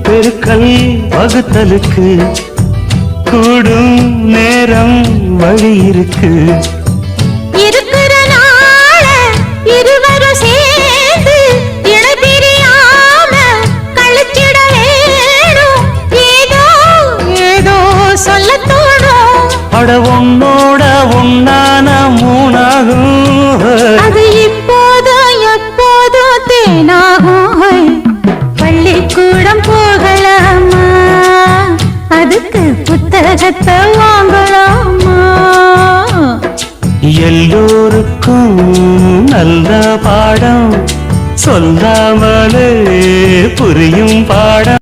பெருக்கல் வகுத்தலுக்கு கூடும் நேரம் வழி இருக்கு. இருக்கிற நாள இருவரும் சேர்ந்து இணை பிரியாம கழிச்சிட வேணும். ஏதோ ஏதோ சொல்ல தோணும். அட உன்னோட உன்னான மூணாகும். அது இப்போதும் எப்போதும் தேனாகும். பள்ளிக்கூடம் போகலாமா, அதுக்கு புத்தகத்தை வாங்கலாமா? எல்லோருக்கும் நல்ல பாடம் சொல்லாமலே புரியும் பாடம்.